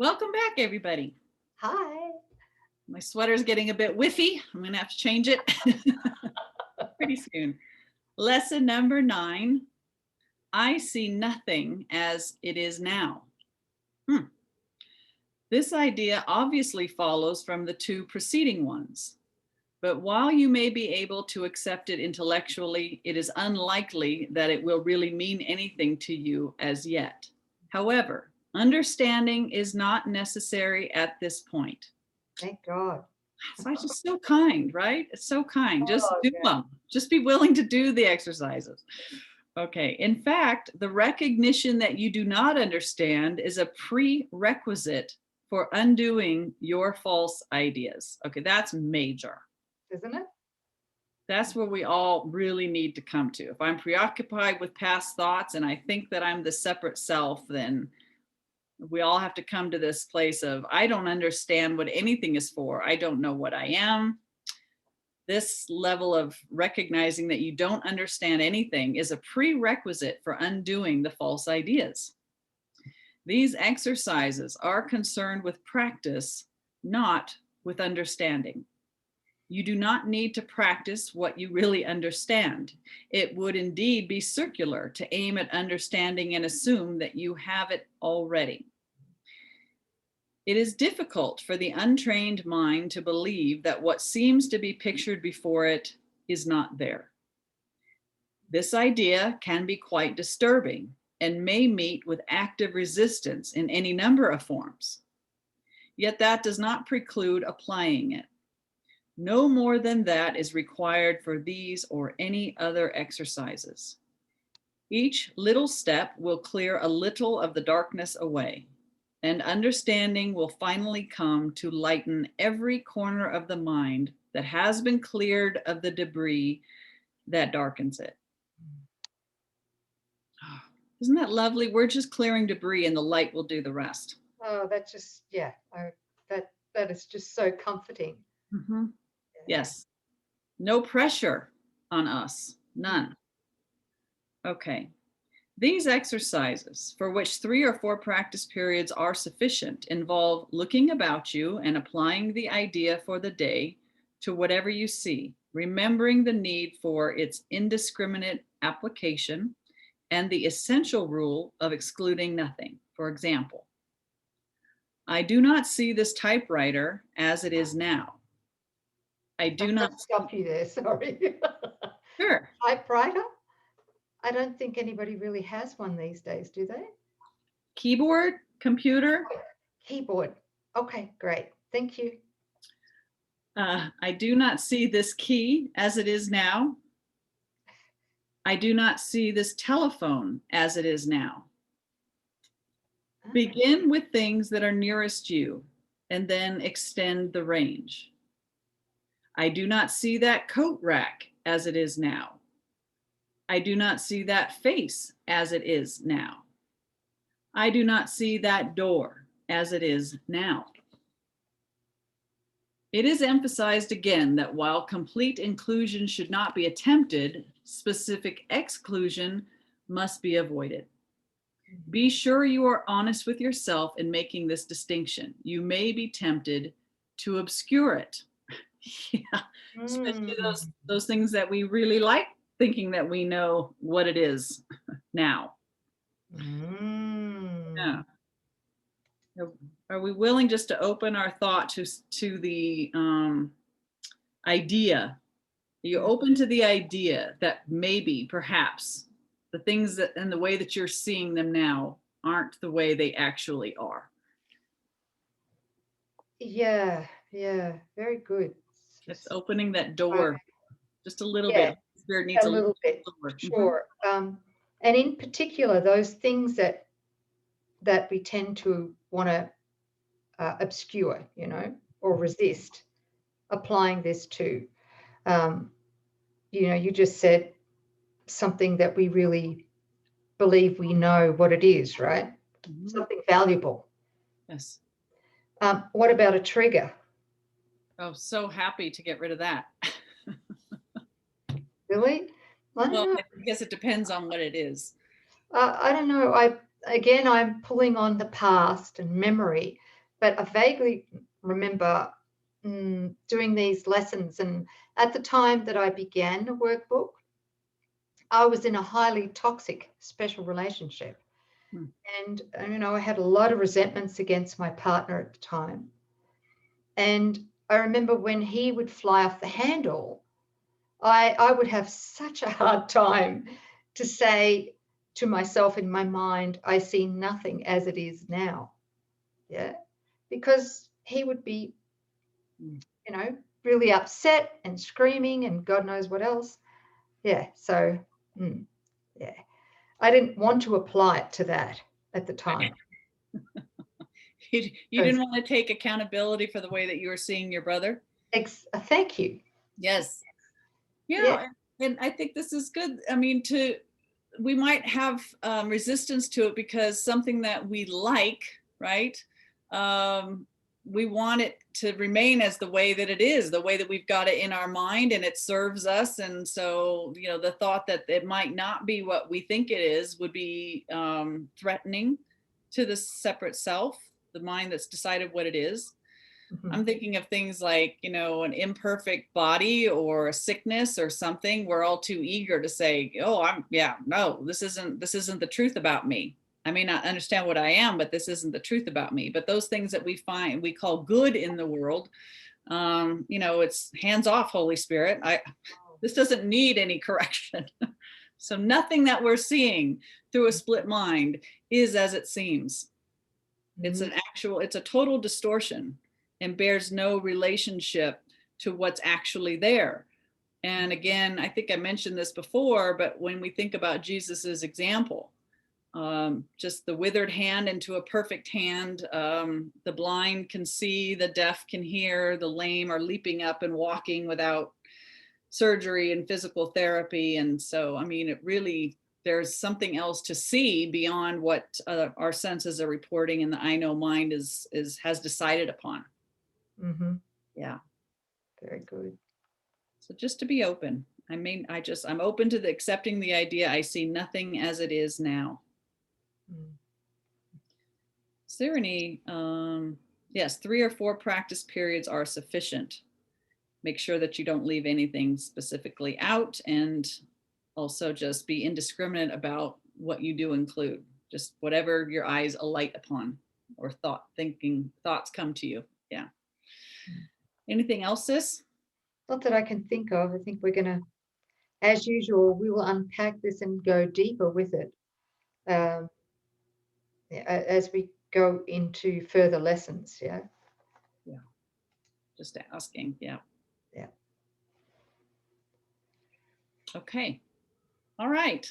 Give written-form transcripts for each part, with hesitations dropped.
Welcome back, everybody. Hi. My sweater's getting a bit whiffy. I'm going to have to change it pretty soon. Lesson number 9. I see nothing as it is now. This idea obviously follows from the 2 preceding ones. But while you may be able to accept it intellectually, it is unlikely that it will really mean anything to you as yet. However, understanding is not necessary at this point. Thank God. It's just so kind, right? It's so kind. Just do yeah. them. Just be willing to do the exercises. Okay. In fact, the recognition that you do not understand is a prerequisite for undoing your false ideas. Okay, that's major. Isn't it? That's where we all really need to come to. If I'm preoccupied with past thoughts and I think that I'm the separate self, then we all have to come to this place of, I don't understand what anything is for. I don't know what I am. This level of recognizing that you don't understand anything is a prerequisite for undoing the false ideas. These exercises are concerned with practice, not with understanding. You do not need to practice what you really understand. It would indeed be circular to aim at understanding and assume that you have it already. It is difficult for the untrained mind to believe that what seems to be pictured before it is not there. This idea can be quite disturbing and may meet with active resistance in any number of forms. Yet that does not preclude applying it. No more than that is required for these or any other exercises. Each little step will clear a little of the darkness away, and understanding will finally come to lighten every corner of the mind that has been cleared of the debris that darkens it. Isn't that lovely? We're just clearing debris and the light will do the rest. Oh, that's just, yeah, that is just so comforting. Mm-hmm. Yes. No pressure on us. None. Okay. These exercises, for which 3 or 4 practice periods are sufficient, involve looking about you and applying the idea for the day to whatever you see, remembering the need for its indiscriminate application and the essential rule of excluding nothing. For example, I do not see this typewriter as it is now. I do not stop you there, sorry. Sure. Typewriter? I don't think anybody really has one these days, do they? Keyboard, computer. Keyboard. Okay, great. Thank you. I do not see this key as it is now. I do not see this telephone as it is now. Begin with things that are nearest you and then extend the range. I do not see that coat rack as it is now. I do not see that face as it is now. I do not see that door as it is now. It is emphasized again that while complete inclusion should not be attempted, specific exclusion must be avoided. Be sure you are honest with yourself in making this distinction. You may be tempted to obscure it. Yeah, especially those things that we really like, thinking that we know what it is now. Yeah. Are we willing just to open our thought to the idea? Are you open to the idea that maybe, perhaps, the things that and the way that you're seeing them now aren't the way they actually are? Yeah, very good. It's opening that door just a little bit. Spirit needs a little bit. Door. Sure. And in particular, those things that we tend to want to obscure, or resist, applying this to. You just said something that we really believe we know what it is, right? Something valuable. Yes. What about a trigger? Oh, so happy to get rid of that. Really? Well, I guess it depends on what it is. I don't know. I'm pulling on the past and memory. but I vaguely remember doing these lessons. And at the time that I began the workbook, I was in a highly toxic special relationship. Hmm. And, I had a lot of resentments against my partner at the time. And I remember when he would fly off the handle, I would have such a hard time to say to myself in my mind, I see nothing as it is now. Yeah. Because he would be, really upset and screaming and God knows what else. Yeah. So, yeah. I didn't want to apply it to that at the time. You didn't want to take accountability for the way that you were seeing your brother? Thank you. Yes. Yeah. And I think this is good. I mean, we might have resistance to it because something that we like, right? We want it to remain as the way that it is, the way that we've got it in our mind, and it serves us. And so, the thought that it might not be what we think it is would be threatening to the separate self, the mind that's decided what it is. Mhm. I'm thinking of things like, an imperfect body or a sickness or something. We're all too eager to say, oh, no, this isn't the truth about me. I may not understand what I am, but this isn't the truth about me. But those things that we call good in the world, it's hands off, Holy Spirit. This doesn't need any correction. So nothing that we're seeing through a split mind is as it seems. It's a total distortion and bears no relationship to what's actually there. And again, I think I mentioned this before, but when we think about Jesus's example, just the withered hand into a perfect hand, the blind can see, the deaf can hear, the lame are leaping up and walking without surgery and physical therapy. And so, I mean, there's something else to see beyond what our senses are reporting and the I know mind has decided upon. Mm-hmm. Yeah. Very good. So just to be open. I'm open to accepting the idea I see nothing as it is now. Is there any, yes, 3 or 4 practice periods are sufficient. Make sure that you don't leave anything specifically out, and also just be indiscriminate about what you do include, just whatever your eyes alight upon or thoughts come to you. Yeah. Anything else, sis? Not that I can think of. I think we're going to, as usual, we will unpack this and go deeper with it as we go into further lessons. Yeah. Yeah. Just asking. Yeah. Yeah. Okay. All right.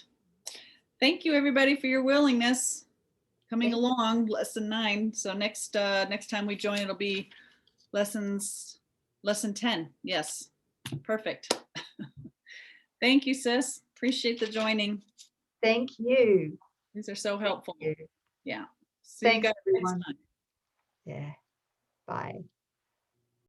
Thank you, everybody, for your willingness coming along. Lesson 9. So next time we join, it'll be lesson 10. Yes. Perfect. Thank you, sis. Appreciate the joining. Thank you. These are so helpful. Yeah. See Thanks, you guys everyone. next time. Yeah. Bye.